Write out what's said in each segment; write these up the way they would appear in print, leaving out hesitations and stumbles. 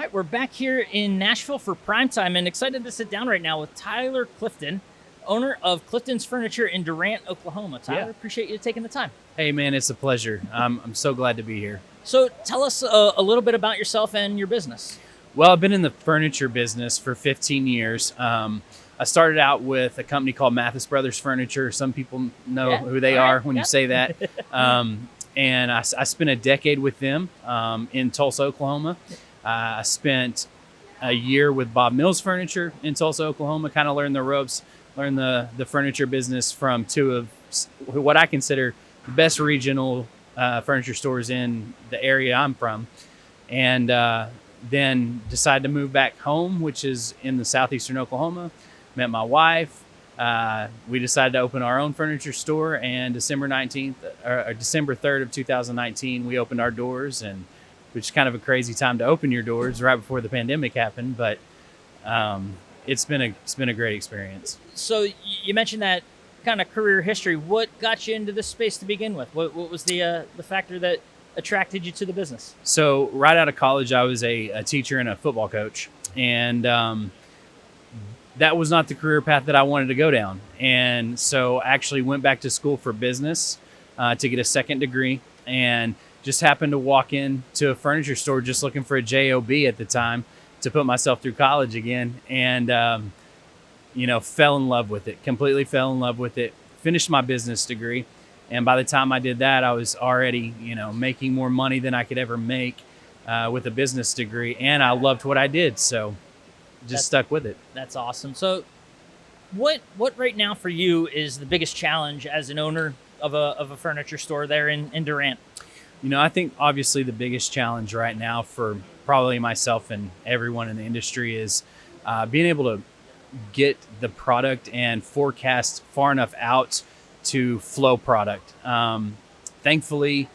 right, we're back here in Nashville for PrimeTime and excited to sit down right now with Tyler Clifton, owner of Clifton's Furniture in Durant, Oklahoma. Tyler, appreciate you taking the time. Hey, man, it's a pleasure. I'm so glad to be here. So tell us a little bit about yourself and your business. Well, I've been in the furniture business for 15 years. I started out with a company called Mathis Brothers Furniture. Some people know who they are when you say that. And I spent a decade with them in Tulsa, Oklahoma. I spent a year with Bob Mills Furniture in Tulsa, Oklahoma, kind of learned the ropes, learned the furniture business from two of what I consider the best regional furniture stores in the area I'm from. And then decided to move back home, which is in the southeastern Oklahoma. Met my wife. We decided to open our own furniture store, and December 3rd of 2019, we opened our doors, and which is kind of a crazy time to open your doors right before the pandemic happened, but it's been a great experience. So you mentioned that kind of career history. What got you into this space to begin with? What was the factor that attracted you to the business? So right out of college, I was a teacher and a football coach, and that was not the career path that I wanted to go down. And so I actually went back to school for business to get a second degree, and just happened to walk into a furniture store just looking for a job at the time to put myself through college again, and fell in love with it. Completely fell in love with it. Finished my business degree, and by the time I did that, I was already making more money than I could ever make with a business degree, and I loved what I did, so just stuck with it. That's awesome. So what right now for you is the biggest challenge as an owner of a furniture store there in Durant? I think obviously the biggest challenge right now for probably myself and everyone in the industry is being able to get the product and forecast far enough out to flow product. Thankfully,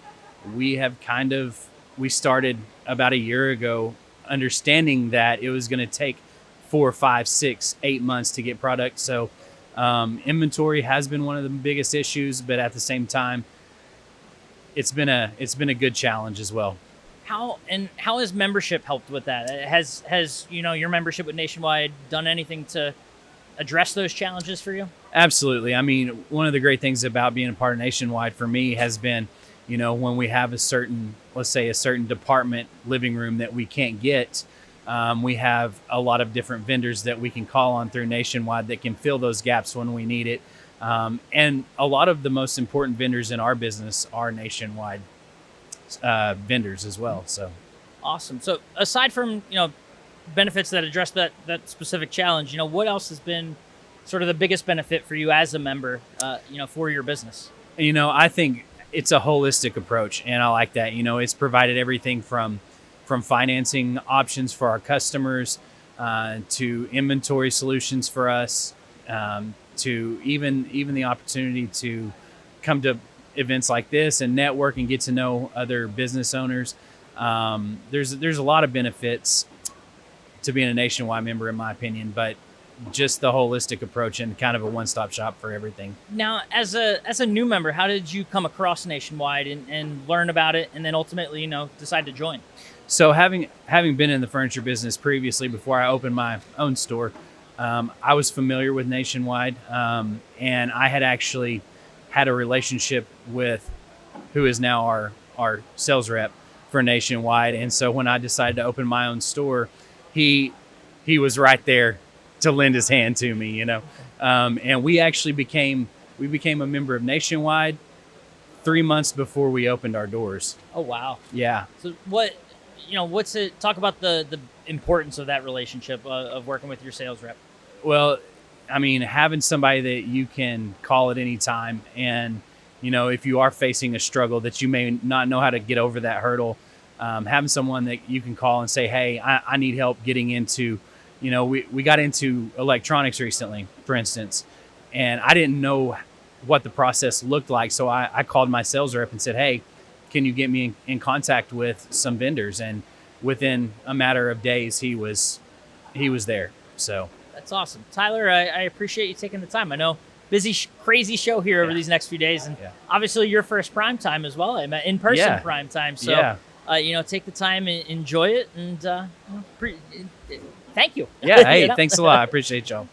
we started about a year ago understanding that it was going to take 4, 5, 6, 8 months to get product. So inventory has been one of the biggest issues, but at the same time, it's been a good challenge as well. How has membership helped with that? Has your membership with Nationwide done anything to address those challenges for you? Absolutely. I mean, one of the great things about being a part of Nationwide for me has been, when we have let's say a certain department living room that we can't get, we have a lot of different vendors that we can call on through Nationwide that can fill those gaps when we need it. And a lot of the most important vendors in our business are Nationwide vendors as well. So awesome. So aside from benefits that address that specific challenge, what else has been sort of the biggest benefit for you as a member for your business? I think it's a holistic approach, and I like that. It's provided everything from financing options for our customers to inventory solutions for us, to even the opportunity to come to events like this and network and get to know other business owners. There's a lot of benefits to being a Nationwide member, in my opinion, but just the holistic approach and kind of a one-stop shop for everything. Now, as a new member, how did you come across Nationwide and learn about it, and then ultimately decide to join? So having been in the furniture business previously before I opened my own store, I was familiar with Nationwide, and I had actually had a relationship with who is now our sales rep for Nationwide. And so when I decided to open my own store, he was right there to lend his hand to me, and we actually became a member of Nationwide 3 months before we opened our doors. Oh, wow. Yeah. So what's it, talk about the importance of that relationship of working with your sales rep? Well, I mean, having somebody that you can call at any time, and if you are facing a struggle that you may not know how to get over that hurdle, having someone that you can call and say, hey, I need help getting into, we got into electronics recently, for instance, and I didn't know what the process looked like. So I called my sales rep and said, hey, can you get me in contact with some vendors? And within a matter of days, he was there. So that's awesome. Tyler, I appreciate you taking the time. I know busy, crazy show here over these next few days. And obviously your first PrimeTime as well, in-person PrimeTime. So take the time and enjoy it, and thank you. Yeah. Hey, You know? thanks a lot. I appreciate y'all.